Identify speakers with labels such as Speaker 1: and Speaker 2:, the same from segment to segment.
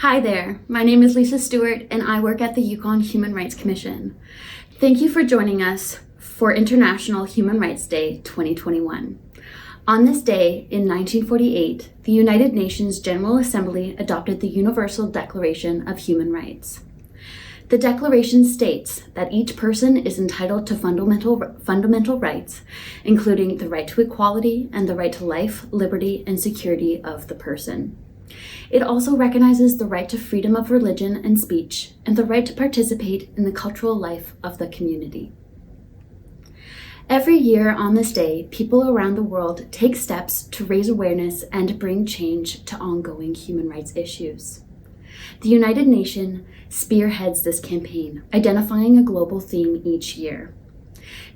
Speaker 1: Hi there, my name is Lisa Stewart and I work at the Yukon Human Rights Commission. Thank you for joining us for International Human Rights Day 2021. On this day in 1948, the United Nations General Assembly adopted the Universal Declaration of Human Rights. The Declaration states that each person is entitled to fundamental rights, including the right to equality and the right to life, liberty, and security of the person. It also recognizes the right to freedom of religion and speech and the right to participate in the cultural life of the community. Every year on this day, people around the world take steps to raise awareness and bring change to ongoing human rights issues. The United Nations spearheads this campaign, identifying a global theme each year.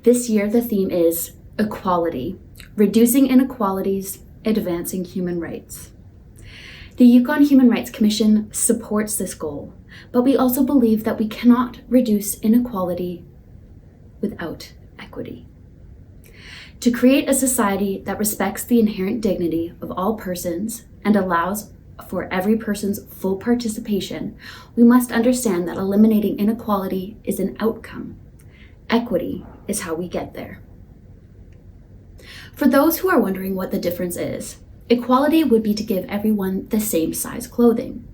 Speaker 1: This year, the theme is equality, reducing inequalities, advancing human rights. The Yukon Human Rights Commission supports this goal, but we also believe that we cannot reduce inequality without equity. To create a society that respects the inherent dignity of all persons and allows for every person's full participation, we must understand that eliminating inequality is an outcome. Equity is how we get there. For those who are wondering what the difference is, equality would be to give everyone the same size clothing.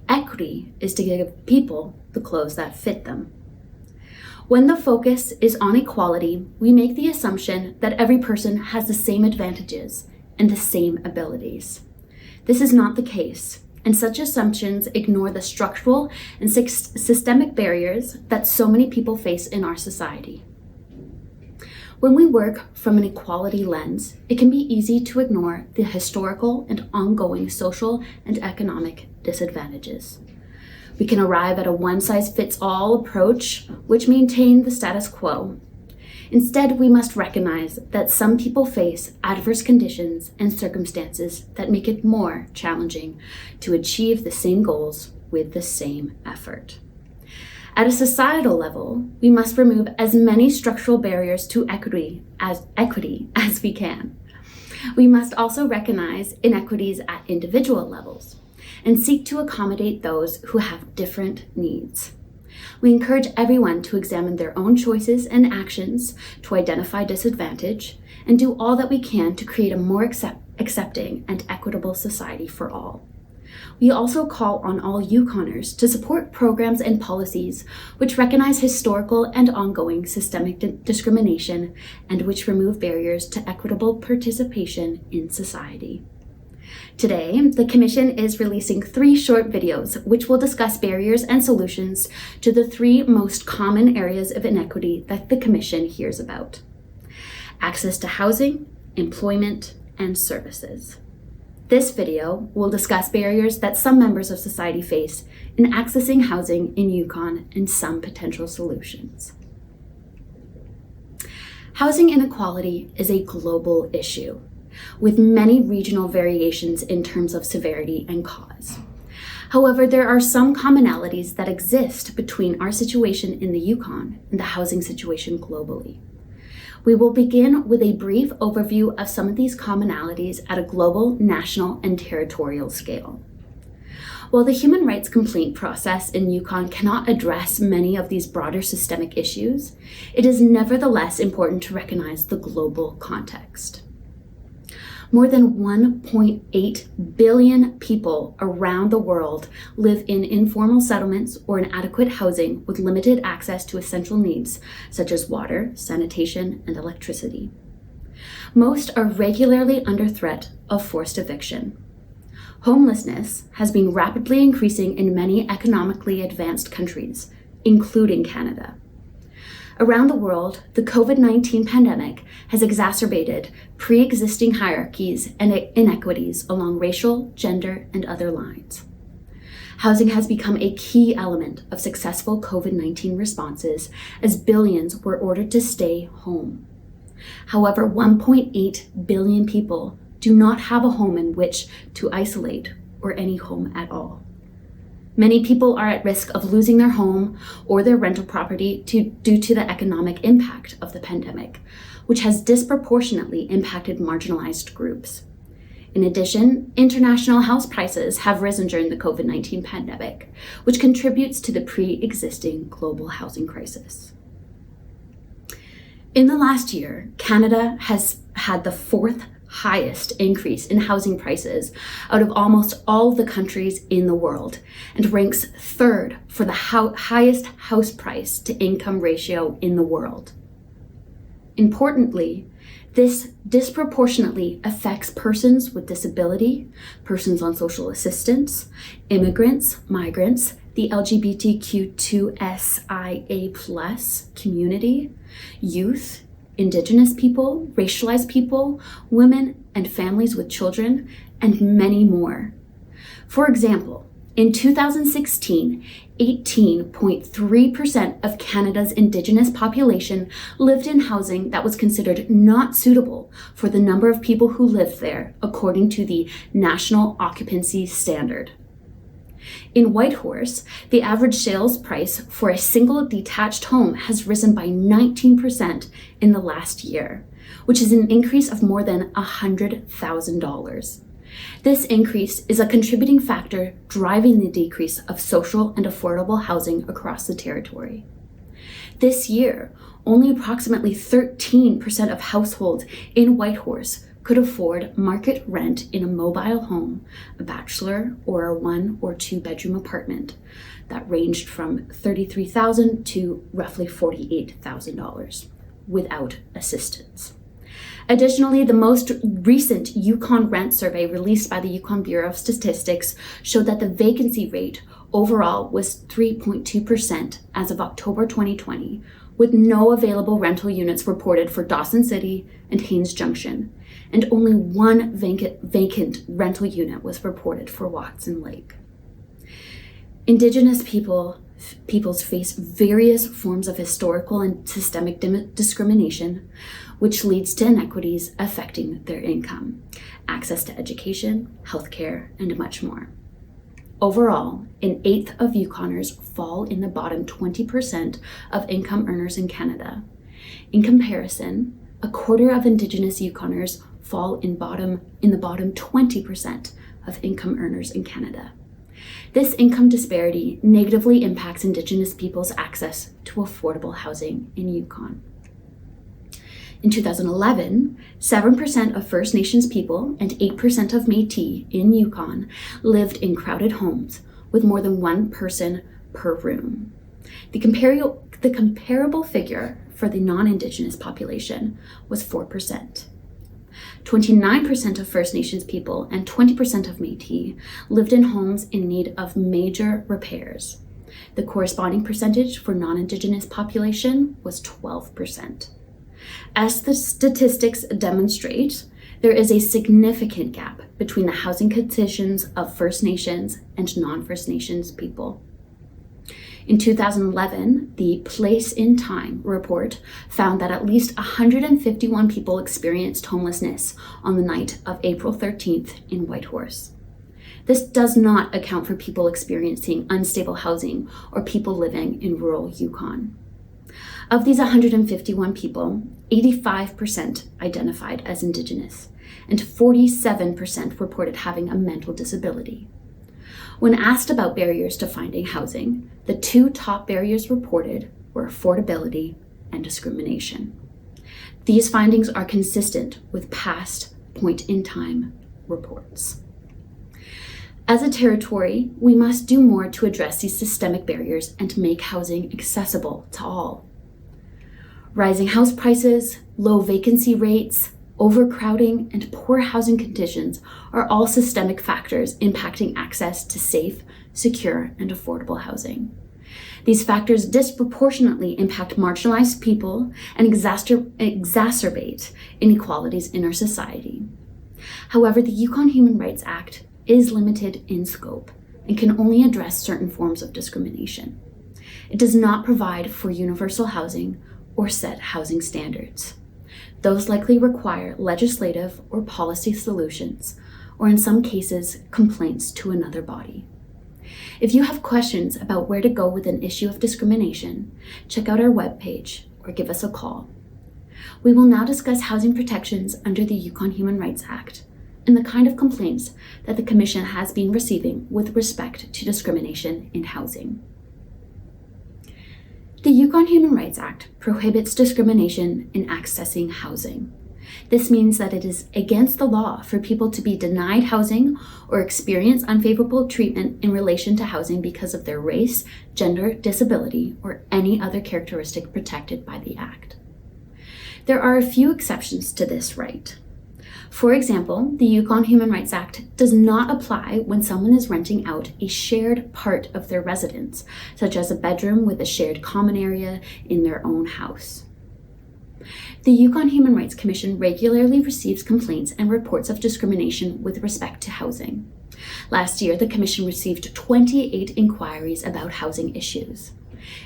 Speaker 1: Equity is to give people the clothes that fit them. When the focus is on equality, we make the assumption that every person has the same advantages and the same abilities. This is not the case, and such assumptions ignore the structural and systemic barriers that so many people face in our society. When we work from an equality lens, it can be easy to ignore the historical and ongoing social and economic disadvantages. We can arrive at a one-size-fits-all approach, which maintains the status quo. Instead, we must recognize that some people face adverse conditions and circumstances that make it more challenging to achieve the same goals with the same effort. At a societal level, we must remove as many structural barriers to equity as we can. We must also recognize inequities at individual levels and seek to accommodate those who have different needs. We encourage everyone to examine their own choices and actions to identify disadvantage and do all that we can to create a more accepting and equitable society for all. We also call on all Yukoners to support programs and policies which recognize historical and ongoing systemic discrimination and which remove barriers to equitable participation in society. Today, the Commission is releasing 3 short videos which will discuss barriers and solutions to the 3 most common areas of inequity that the Commission hears about: access to housing, employment, and services. This video will discuss barriers that some members of society face in accessing housing in Yukon and some potential solutions. Housing inequality is a global issue, with many regional variations in terms of severity and cause. However, there are some commonalities that exist between our situation in the Yukon and the housing situation globally. We will begin with a brief overview of some of these commonalities at a global, national, and territorial scale. While the human rights complaint process in Yukon cannot address many of these broader systemic issues, it is nevertheless important to recognize the global context. More than 1.8 billion people around the world live in informal settlements or inadequate housing with limited access to essential needs such as water, sanitation, and electricity. Most are regularly under threat of forced eviction. Homelessness has been rapidly increasing in many economically advanced countries, including Canada. Around the world, the COVID-19 pandemic has exacerbated pre-existing hierarchies and inequities along racial, gender, and other lines. Housing has become a key element of successful COVID-19 responses as billions were ordered to stay home. However, 1.8 billion people do not have a home in which to isolate or any home at all. Many people are at risk of losing their home or their rental property due to the economic impact of the pandemic, which has disproportionately impacted marginalized groups. In addition, international house prices have risen during the COVID-19 pandemic, which contributes to the pre-existing global housing crisis. In the last year, Canada has had the fourth highest increase in housing prices out of almost all the countries in the world, and ranks third for the highest house price to income ratio in the world. Importantly, this disproportionately affects persons with disability, persons on social assistance, immigrants, migrants, the LGBTQ2SIA+ community, youth, Indigenous people, racialized people, women and families with children, and many more. For example, in 2016, 18.3% of Canada's Indigenous population lived in housing that was considered not suitable for the number of people who lived there, according to the National Occupancy Standard. In Whitehorse, the average sales price for a single detached home has risen by 19% in the last year, which is an increase of more than $100,000. This increase is a contributing factor driving the decrease of social and affordable housing across the territory. This year, only approximately 13% of households in Whitehorse could afford market rent in a mobile home, a bachelor or a 1 or 2 bedroom apartment that ranged from $33,000 to roughly $48,000 without assistance. Additionally, the most recent Yukon rent survey released by the Yukon Bureau of Statistics showed that the vacancy rate overall was 3.2% as of October 2020, with no available rental units reported for Dawson City and Haines Junction, and only one vacant rental unit was reported for Watson Lake. Indigenous peoples face various forms of historical and systemic discrimination, which leads to inequities affecting their income, access to education, healthcare, and much more. Overall, an eighth of Yukoners fall in the bottom 20% of income earners in Canada. In comparison, a quarter of Indigenous Yukoners fall in the bottom 20% of income earners in Canada. This income disparity negatively impacts Indigenous people's access to affordable housing in Yukon. In 2011, 7% of First Nations people and 8% of Métis in Yukon lived in crowded homes with more than one person per room. The comparable figure for the non-Indigenous population was 4%. 29% of First Nations people and 20% of Métis lived in homes in need of major repairs. The corresponding percentage for non-Indigenous population was 12%. As the statistics demonstrate, there is a significant gap between the housing conditions of First Nations and non-First Nations people. In 2011, the Place in Time report found that at least 151 people experienced homelessness on the night of April 13th in Whitehorse. This does not account for people experiencing unstable housing or people living in rural Yukon. Of these 151 people, 85% identified as Indigenous, and 47% reported having a mental disability. When asked about barriers to finding housing, the two top barriers reported were affordability and discrimination. These findings are consistent with past point-in-time reports. As a territory, we must do more to address these systemic barriers and make housing accessible to all. Rising house prices, low vacancy rates, overcrowding, and poor housing conditions are all systemic factors impacting access to safe, secure, and affordable housing. These factors disproportionately impact marginalized people and exacerbate inequalities in our society. However, the Yukon Human Rights Act is limited in scope and can only address certain forms of discrimination. It does not provide for universal housing or set housing standards. Those likely require legislative or policy solutions, or in some cases, complaints to another body. If you have questions about where to go with an issue of discrimination, check out our webpage or give us a call. We will now discuss housing protections under the Yukon Human Rights Act, and the kind of complaints that the Commission has been receiving with respect to discrimination in housing. The Yukon Human Rights Act prohibits discrimination in accessing housing. This means that it is against the law for people to be denied housing or experience unfavorable treatment in relation to housing because of their race, gender, disability, or any other characteristic protected by the Act. There are a few exceptions to this right. For example, the Yukon Human Rights Act does not apply when someone is renting out a shared part of their residence, such as a bedroom with a shared common area in their own house. The Yukon Human Rights Commission regularly receives complaints and reports of discrimination with respect to housing. Last year, the Commission received 28 inquiries about housing issues.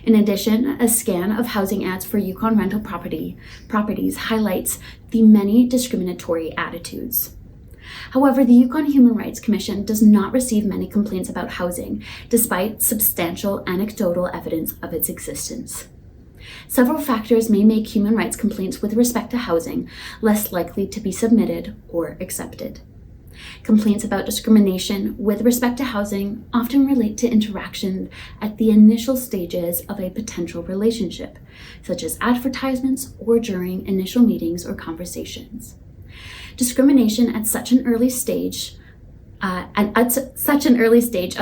Speaker 1: In addition, a scan of housing ads for Yukon rental properties highlights the many discriminatory attitudes. However, the Yukon Human Rights Commission does not receive many complaints about housing, despite substantial anecdotal evidence of its existence. Several factors may make human rights complaints with respect to housing less likely to be submitted or accepted. Complaints about discrimination with respect to housing often relate to interaction at the initial stages of a potential relationship, such as advertisements or during initial meetings or conversations. Discrimination at such an early stage of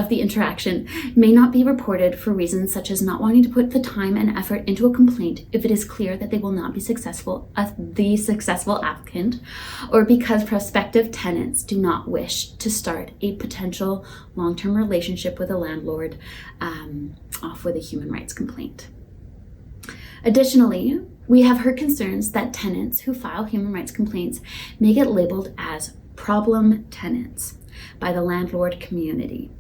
Speaker 1: the interaction may not be reported for reasons such as not wanting to put the time and effort into a complaint if it is clear that they will not be the successful applicant, or because prospective tenants do not wish to start a potential long-term relationship with a landlord off with a human rights complaint. Additionally, we have heard concerns that tenants who file human rights complaints may get labeled as problem tenants by the landlord community,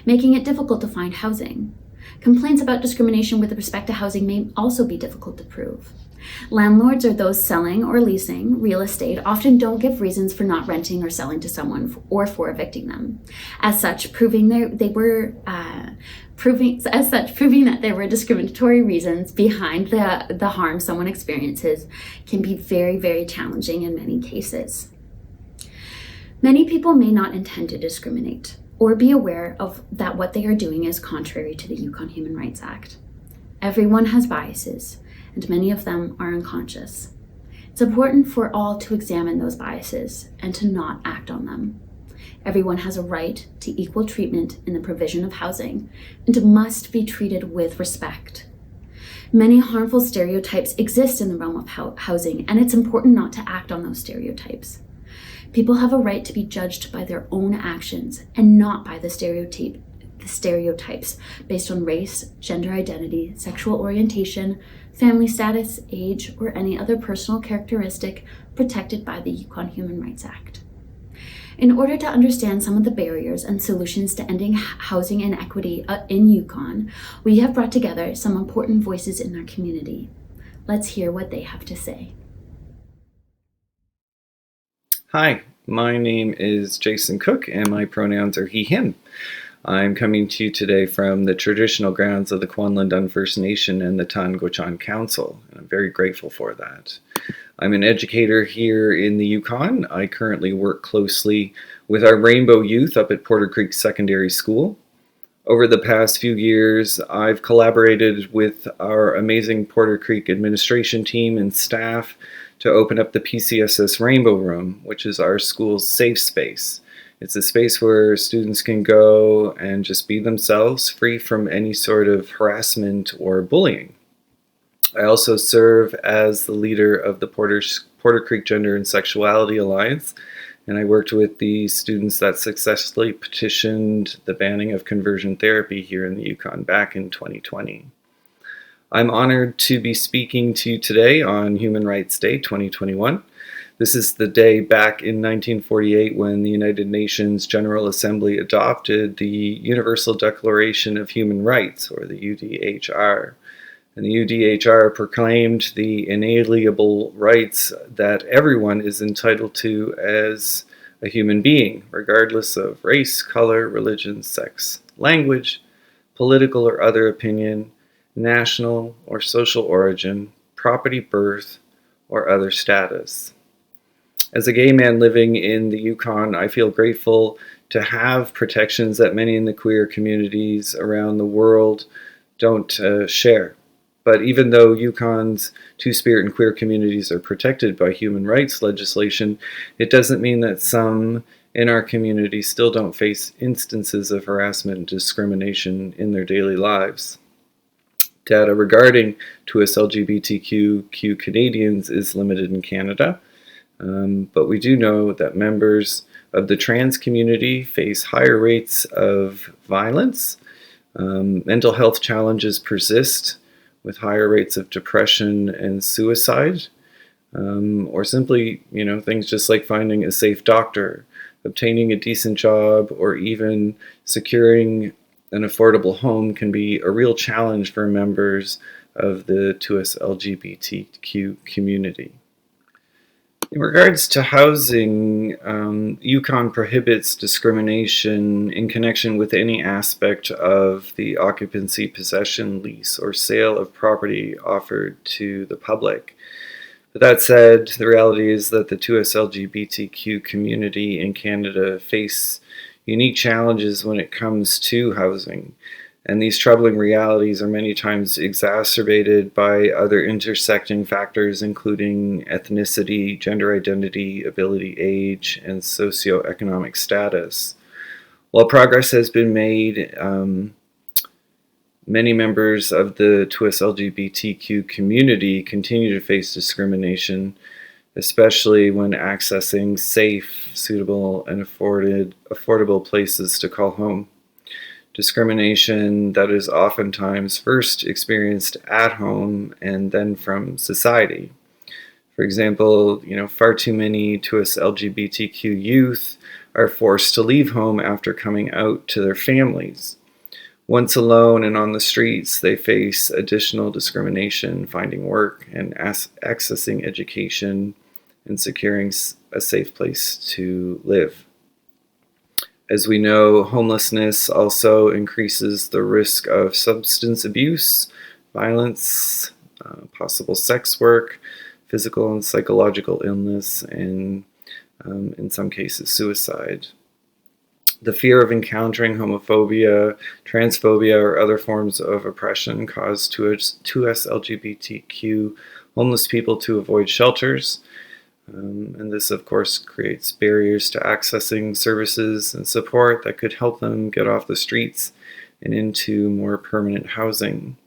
Speaker 1: making it difficult to find housing. Complaints about discrimination with respect to housing may also be difficult to prove. Landlords or those selling or leasing real estate often don't give reasons for not renting or selling to someone or for evicting them. As such, proving that there were discriminatory reasons behind the harm someone experiences can be very, very challenging in many cases. Many people may not intend to discriminate or be aware of that what they are doing is contrary to the Yukon Human Rights Act. Everyone has biases, and many of them are unconscious. It's important for all to examine those biases and to not act on them. Everyone has a right to equal treatment in the provision of housing and must be treated with respect. Many harmful stereotypes exist in the realm of housing, and it's important not to act on those stereotypes. People have a right to be judged by their own actions and not by the stereotypes based on race, gender identity, sexual orientation, family status, age, or any other personal characteristic protected by the Yukon Human Rights Act. In order to understand some of the barriers and solutions to ending housing inequity in Yukon, we have brought together some important voices in our community. Let's hear what they have to say.
Speaker 2: Hi, my name is Jason Cook and my pronouns are he, him. I'm coming to you today from the traditional grounds of the Kwanlundun First Nation and the Duane Council, and I'm very grateful for that. I'm an educator here in the Yukon. I currently work closely with our Rainbow Youth up at Porter Creek Secondary School. Over the past few years, I've collaborated with our amazing Porter Creek administration team and staff to open up the PCSS Rainbow Room, which is our school's safe space. It's a space where students can go and just be themselves, free from any sort of harassment or bullying. I also serve as the leader of the Porter Creek Gender and Sexuality Alliance, and I worked with the students that successfully petitioned the banning of conversion therapy here in the Yukon back in 2020. I'm honored to be speaking to you today on Human Rights Day 2021. This is the day back in 1948 when the United Nations General Assembly adopted the Universal Declaration of Human Rights, or the UDHR. And the UDHR proclaimed the inalienable rights that everyone is entitled to as a human being, regardless of race, color, religion, sex, language, political or other opinion, national or social origin, property, birth, or other status. As a gay man living in the Yukon, I feel grateful to have protections that many in the queer communities around the world don't share. But even though Yukon's Two-Spirit and queer communities are protected by human rights legislation, it doesn't mean that some in our community still don't face instances of harassment and discrimination in their daily lives. Data regarding 2S LGBTQ Canadians is limited in Canada, but we do know that members of the trans community face higher rates of violence. Mental health challenges persist with higher rates of depression and suicide, or simply, things just like finding a safe doctor, obtaining a decent job, or even securing an affordable home can be a real challenge for members of the 2S LGBTQ community. In regards to housing, Yukon prohibits discrimination in connection with any aspect of the occupancy, possession, lease, or sale of property offered to the public. But that said, the reality is that the 2S LGBTQ community in Canada face unique challenges when it comes to housing. And these troubling realities are many times exacerbated by other intersecting factors, including ethnicity, gender identity, ability, age, and socioeconomic status. While progress has been made, many members of the 2S LGBTQ community continue to face discrimination, especially when accessing safe, suitable, and affordable places to call home. Discrimination that is oftentimes first experienced at home and then from society. For example, far too many 2S LGBTQ youth are forced to leave home after coming out to their families. Once alone and on the streets, they face additional discrimination, finding work and accessing education and securing a safe place to live. As we know, homelessness also increases the risk of substance abuse, violence, possible sex work, physical and psychological illness, and in some cases, suicide. The fear of encountering homophobia, transphobia, or other forms of oppression cause 2S LGBTQ homeless people to avoid shelters. And this, of course, creates barriers to accessing services and support that could help them get off the streets and into more permanent housing.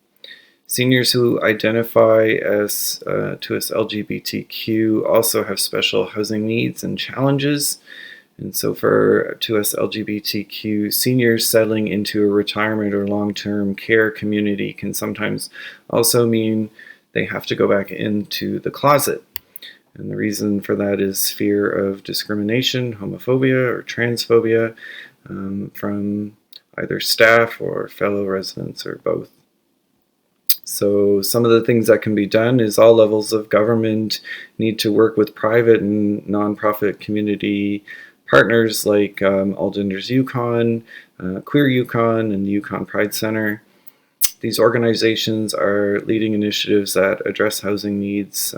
Speaker 2: Seniors who identify as 2S LGBTQ also have special housing needs and challenges. And so for 2S LGBTQ seniors, settling into a retirement or long-term care community can sometimes also mean they have to go back into the closet. And the reason for that is fear of discrimination, homophobia, or transphobia from either staff or fellow residents or both. So some of the things that can be done is all levels of government need to work with private and nonprofit community partners like All Genders Yukon, Queer Yukon, and the Yukon Pride Center. These organizations are leading initiatives that address housing needs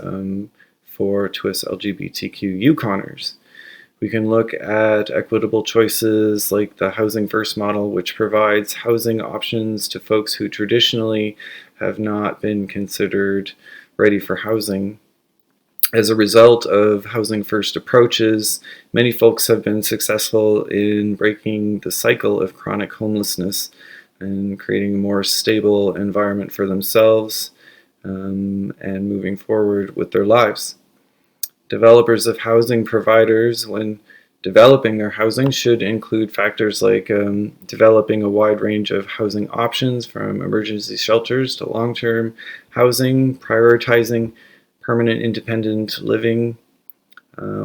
Speaker 2: for 2S LGBTQ Yukoners. We can look at equitable choices like the Housing First model, which provides housing options to folks who traditionally have not been considered ready for housing. As a result of Housing First approaches, many folks have been successful in breaking the cycle of chronic homelessness and creating a more stable environment for themselves and moving forward with their lives. Developers of housing providers, when developing their housing, should include factors like developing a wide range of housing options from emergency shelters to long-term housing, prioritizing permanent independent living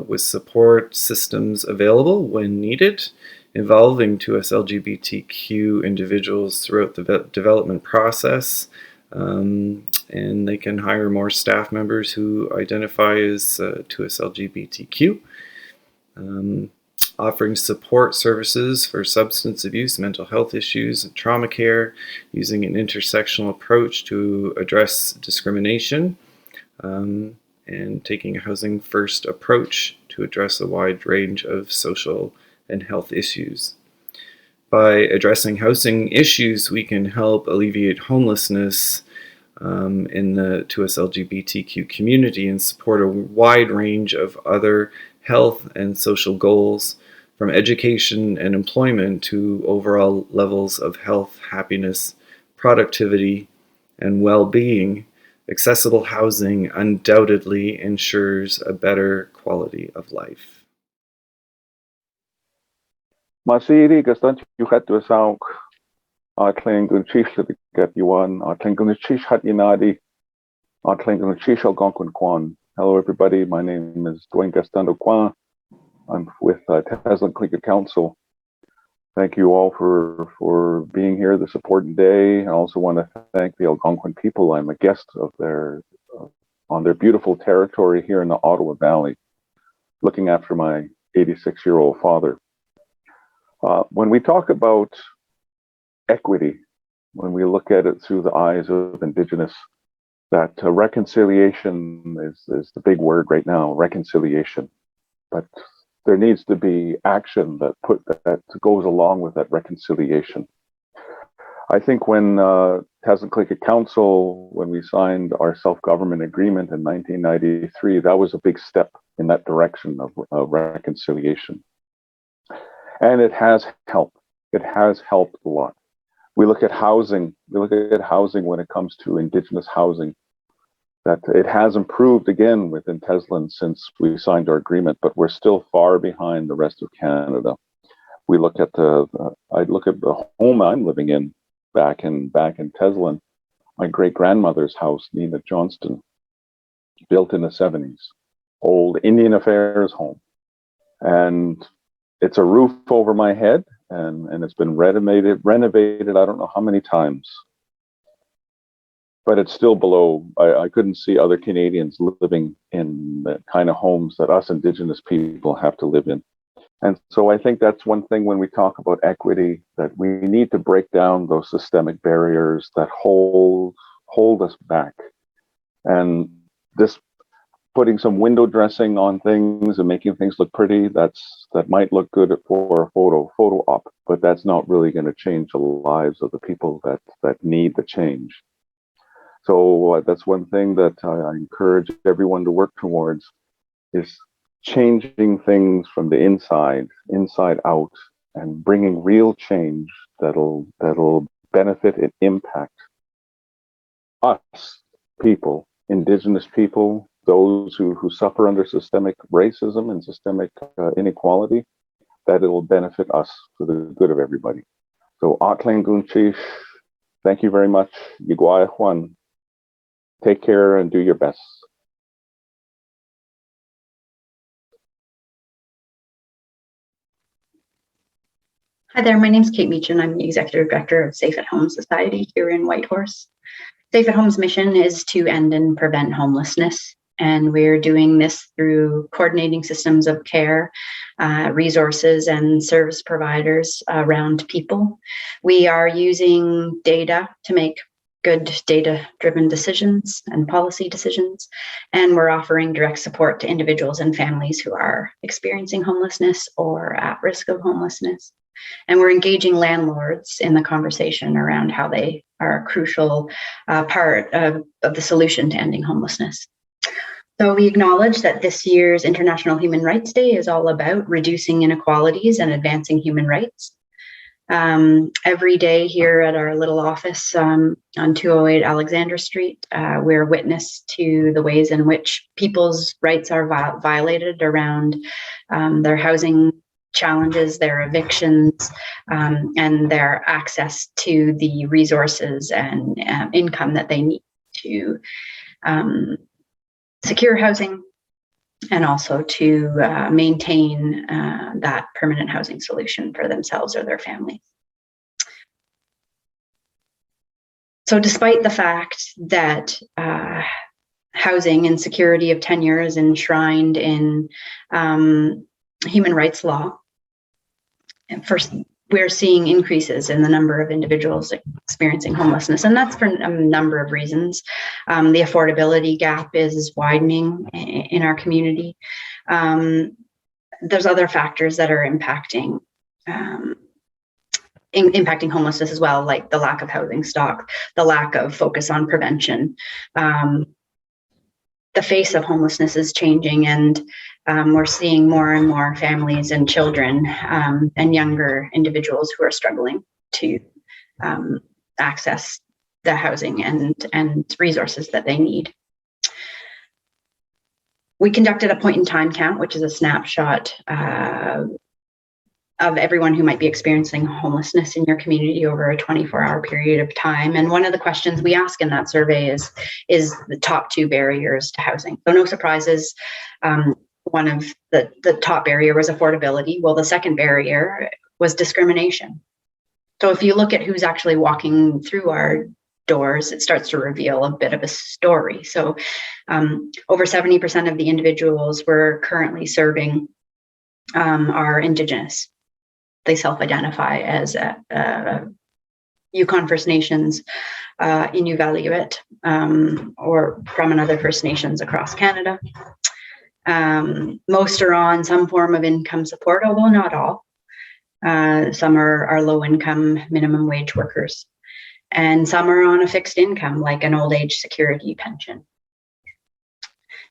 Speaker 2: with support systems available when needed, involving 2S LGBTQ individuals throughout the development process, and they can hire more staff members who identify as 2S LGBTQ, offering support services for substance abuse, mental health issues, and trauma care, using an intersectional approach to address discrimination, and taking a housing first approach to address a wide range of social and health issues. By addressing housing issues, we can help alleviate homelessness in the 2S LGBTQ community and support a wide range of other health and social goals, from education and employment to overall levels of health, happiness, productivity, and well-being. Accessible housing undoubtedly ensures a better quality of life.
Speaker 3: Masiri Gastant Aucoin Aucoin Gunchish Yuan Aucoin Gunchish Hat Inadi Aucoin Gunchish Algonquin. Hello everybody, my name is Duane Gastant Aucoin. I'm with Teslin Tlingit Council. Thank you all for being here this important day. I also want to thank the Algonquin people. I'm a guest of on their beautiful territory here in the Ottawa Valley, looking after my 86-year-old father. When we talk about equity, when we look at it through the eyes of Indigenous, that reconciliation is the big word right now, reconciliation. But there needs to be action that goes along with that reconciliation. I think when Teslin Tlingit Council, when we signed our self-government agreement in 1993, that was a big step in that direction of reconciliation. And it has helped. It has helped a lot. We look at housing. We look at housing when it comes to Indigenous housing, that it has improved again within Teslin since we signed our agreement, but we're still far behind the rest of Canada. We look at I look at the home I'm living in back in Teslin, my great-grandmother's house, Nina Johnston, built in the 70s, old Indian Affairs home. And it's a roof over my head, and it's been renovated I don't know how many times. But it's still below. I couldn't see other Canadians living in the kind of homes that us Indigenous people have to live in. And so I think that's one thing when we talk about equity, that we need to break down those systemic barriers that hold us back. And this putting some window dressing on things and making things look pretty, that might look good for a photo op, but that's not really going to change the lives of the people that need the change. So that's one thing that I encourage everyone to work towards, is changing things from the inside out, and bringing real change that'll benefit and impact us people, Indigenous people, those who suffer under systemic racism and systemic inequality, that it'll benefit us for the good of everybody. So Aucoin Gunchish, thank you very much. Yugwai Juan. Take care and do your best.
Speaker 4: Hi there, my name is Kate Mechan. I'm the Executive Director of Safe at Home Society here in Whitehorse. Safe at Home's mission is to end and prevent homelessness, and we're doing this through coordinating systems of care, resources, and service providers around people. We are using data to make good data-driven decisions and policy decisions, and we're offering direct support to individuals and families who are experiencing homelessness or at risk of homelessness. And we're engaging landlords in the conversation around how they are a crucial part of the solution to ending homelessness. So we acknowledge that this year's International Human Rights Day is all about reducing inequalities and advancing human rights. Every day here at our little office on 208 Alexander Street, we're witness to the ways in which people's rights are violated around their housing challenges, their evictions, and their access to the resources and income that they need to secure housing, and also to maintain that permanent housing solution for themselves or their families. So despite the fact that housing and security of tenure is enshrined in human rights law, first, we're seeing increases in the number of individuals experiencing homelessness, and that's for a number of reasons. The affordability gap is widening in our community. there's other factors that are impacting homelessness as well, like the lack of housing stock, the lack of focus on prevention. The face of homelessness is changing, and we're seeing more and more families and children and younger individuals who are struggling to access the housing and resources that they need. We conducted a point in time count, which is a snapshot of everyone who might be experiencing homelessness in your community over a 24-hour period of time. And one of the questions we ask in that survey is the top 2 barriers to housing. So no surprises. One of the top barrier was affordability. Well, the second barrier was discrimination. So if you look at who's actually walking through our doors, it starts to reveal a bit of a story. So over 70% of the individuals we're currently serving are Indigenous. They self-identify as Yukon First Nations, Inuvialuit, or from another First Nations across Canada. Most are on some form of income support, although not all. Some are low-income minimum wage workers, and some are on a fixed income, like an old age security pension.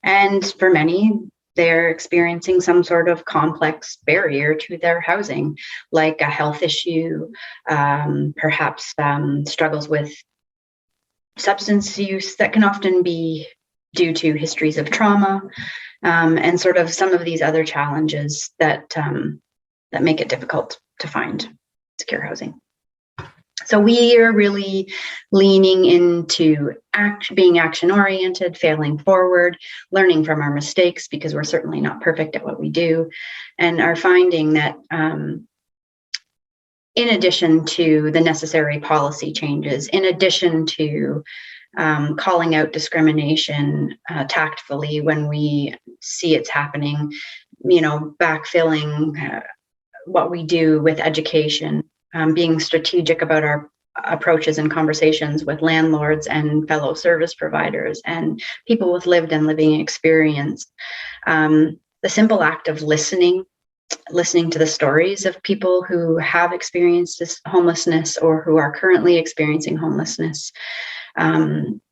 Speaker 4: And for many, they're experiencing some sort of complex barrier to their housing, like a health issue, perhaps struggles with substance use that can often be due to histories of trauma, and sort of some of these other challenges that make it difficult to find secure housing. So we are really leaning into being action-oriented, failing forward, learning from our mistakes, because we're certainly not perfect at what we do, and are finding that in addition to the necessary policy changes, in addition to calling out discrimination tactfully when we see it's happening, backfilling what we do with education, being strategic about our approaches and conversations with landlords and fellow service providers and people with lived and living experience. The simple act of listening to the stories of people who have experienced this homelessness or who are currently experiencing homelessness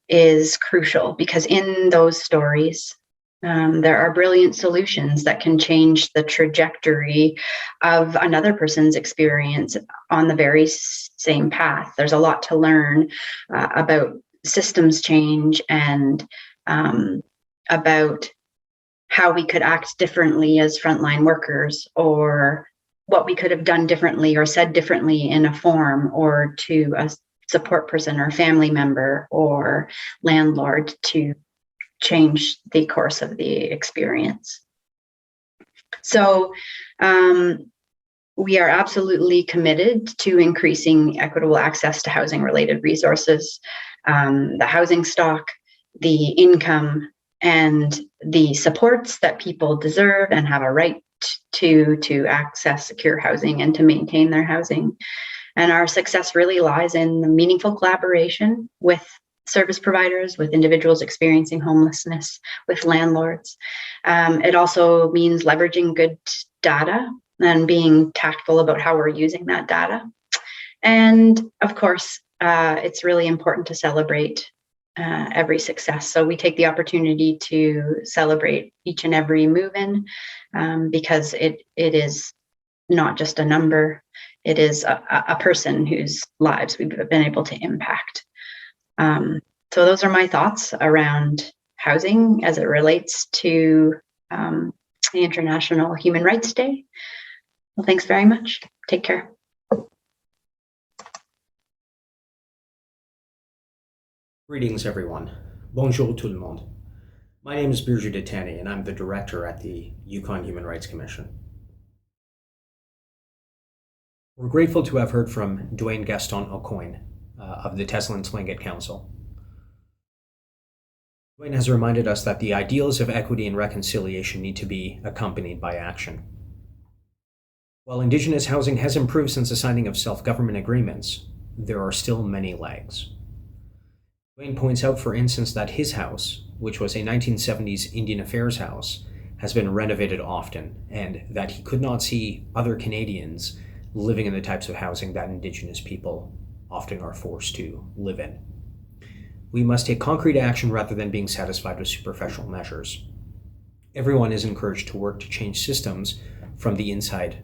Speaker 4: is crucial, because in those stories, there are brilliant solutions that can change the trajectory of another person's experience on the very same path. There's a lot to learn about systems change and about how we could act differently as frontline workers, or what we could have done differently or said differently in a form or to a support person or family member or landlord to change the course of the experience. So we are absolutely committed to increasing equitable access to housing related resources, the housing stock, the income, and the supports that people deserve and have a right to access secure housing and to maintain their housing. And our success really lies in the meaningful collaboration with service providers, with individuals experiencing homelessness, with landlords. It also means leveraging good data and being tactful about how we're using that data. And of course, it's really important to celebrate every success. So we take the opportunity to celebrate each and every move-in, because it is not just a number, it is a person whose lives we've been able to impact. So those are my thoughts around housing as it relates to the International Human Rights Day. Well, thanks very much. Take care.
Speaker 5: Greetings, everyone. Bonjour tout le monde. My name is Birju Detani, and I'm the director at the Yukon Human Rights Commission. We're grateful to have heard from Duane Gastant Aucoin of the Teslin Tlingit Council. Duane has reminded us that the ideals of equity and reconciliation need to be accompanied by action. While Indigenous housing has improved since the signing of self-government agreements, there are still many lags. Duane points out, for instance, that his house, which was a 1970s Indian Affairs house, has been renovated often, and that he could not see other Canadians living in the types of housing that Indigenous people often are forced to live in. We must take concrete action rather than being satisfied with superficial measures. Everyone is encouraged to work to change systems from the inside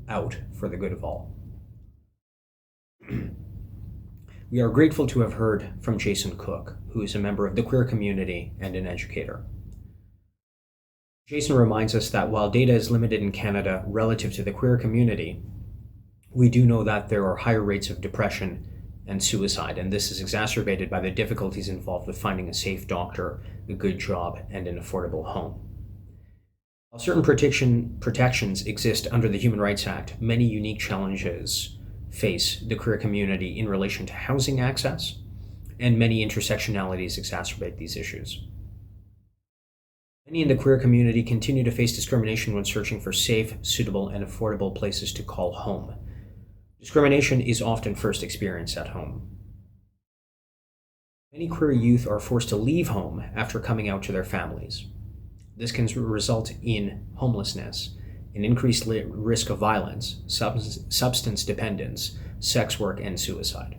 Speaker 5: out for the good of all. We are grateful to have heard from Jason Cook, who is a member of the queer community and an educator. Jason reminds us that while data is limited in Canada relative to the queer community, we do know that there are higher rates of depression and suicide, and this is exacerbated by the difficulties involved with finding a safe doctor, a good job, and an affordable home. While certain protections exist under the Human Rights Act, many unique challenges face the queer community in relation to housing access, and many intersectionalities exacerbate these issues. Many in the queer community continue to face discrimination when searching for safe, suitable, and affordable places to call home. Discrimination is often first experienced at home. Many queer youth are forced to leave home after coming out to their families. This can result in homelessness, an increased risk of violence, substance dependence, sex work, and suicide.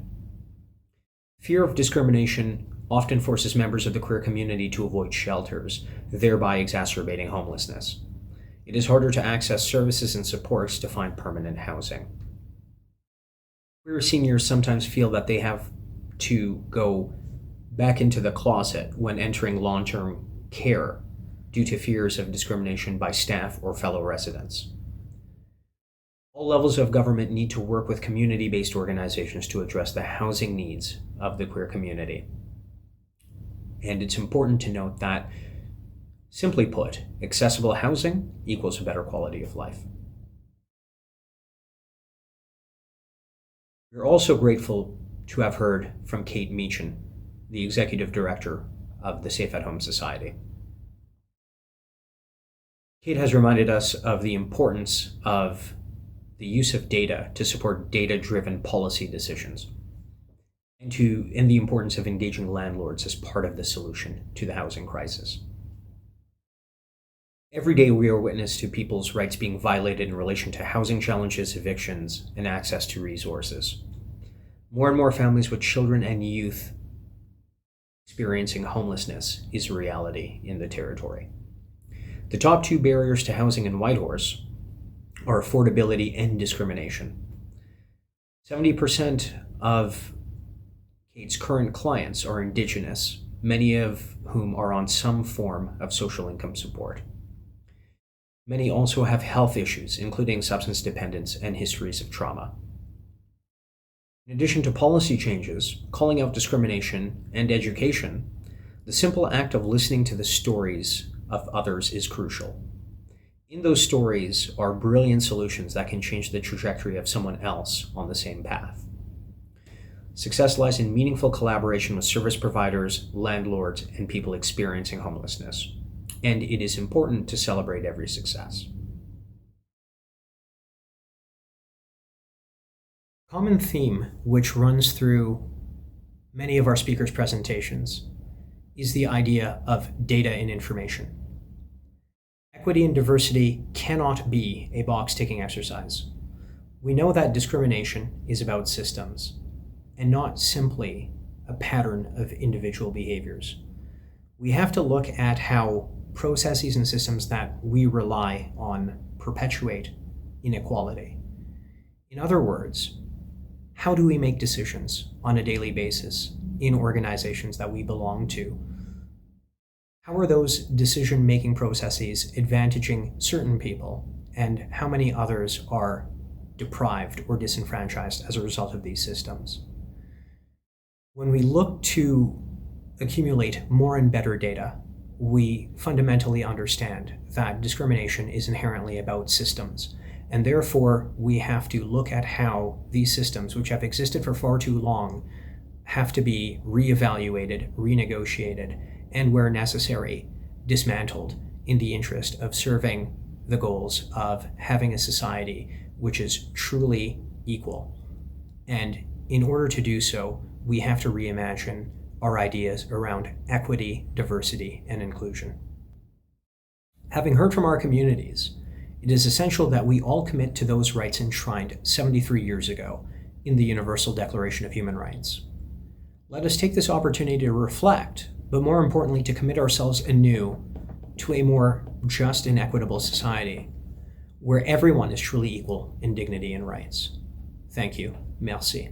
Speaker 5: Fear of discrimination often forces members of the queer community to avoid shelters, thereby exacerbating homelessness. It is harder to access services and supports to find permanent housing. Queer seniors sometimes feel that they have to go back into the closet when entering long-term care due to fears of discrimination by staff or fellow residents. All levels of government need to work with community-based organizations to address the housing needs of the queer community. And it's important to note that, simply put, accessible housing equals a better quality of life. We're also grateful to have heard from Kate Mechan, the Executive Director of the Safe at Home Society. Kate has reminded us of the importance of the use of data to support data-driven policy decisions, and the importance of engaging landlords as part of the solution to the housing crisis. Every day we are witness to people's rights being violated in relation to housing challenges, evictions, and access to resources. More and more families with children and youth experiencing homelessness is a reality in the territory. The top two barriers to housing in Whitehorse are affordability and discrimination. 70% of Kate's current clients are Indigenous, many of whom are on some form of social income support. Many also have health issues, including substance dependence and histories of trauma. In addition to policy changes, calling out discrimination, and education, the simple act of listening to the stories of others is crucial. In those stories are brilliant solutions that can change the trajectory of someone else on the same path. Success lies in meaningful collaboration with service providers, landlords, and people experiencing homelessness, and it is important to celebrate every success. A common theme which runs through many of our speakers' presentations is the idea of data and information. Equity and diversity cannot be a box-ticking exercise. We know that discrimination is about systems and not simply a pattern of individual behaviors. We have to look at how processes and systems that we rely on perpetuate inequality. In other words, how do we make decisions on a daily basis in organizations that we belong to? How are those decision-making processes advantaging certain people, and how many others are deprived or disenfranchised as a result of these systems? When we look to accumulate more and better data, we fundamentally understand that discrimination is inherently about systems, and therefore we have to look at how these systems, which have existed for far too long, have to be reevaluated, renegotiated, and where necessary, dismantled in the interest of serving the goals of having a society which is truly equal. And in order to do so, we have to reimagine our ideas around equity, diversity, and inclusion. Having heard from our communities, it is essential that we all commit to those rights enshrined 73 years ago in the Universal Declaration of Human Rights. Let us take this opportunity to reflect, but more importantly, to commit ourselves anew to a more just and equitable society where everyone is truly equal in dignity and rights. Thank you. Merci.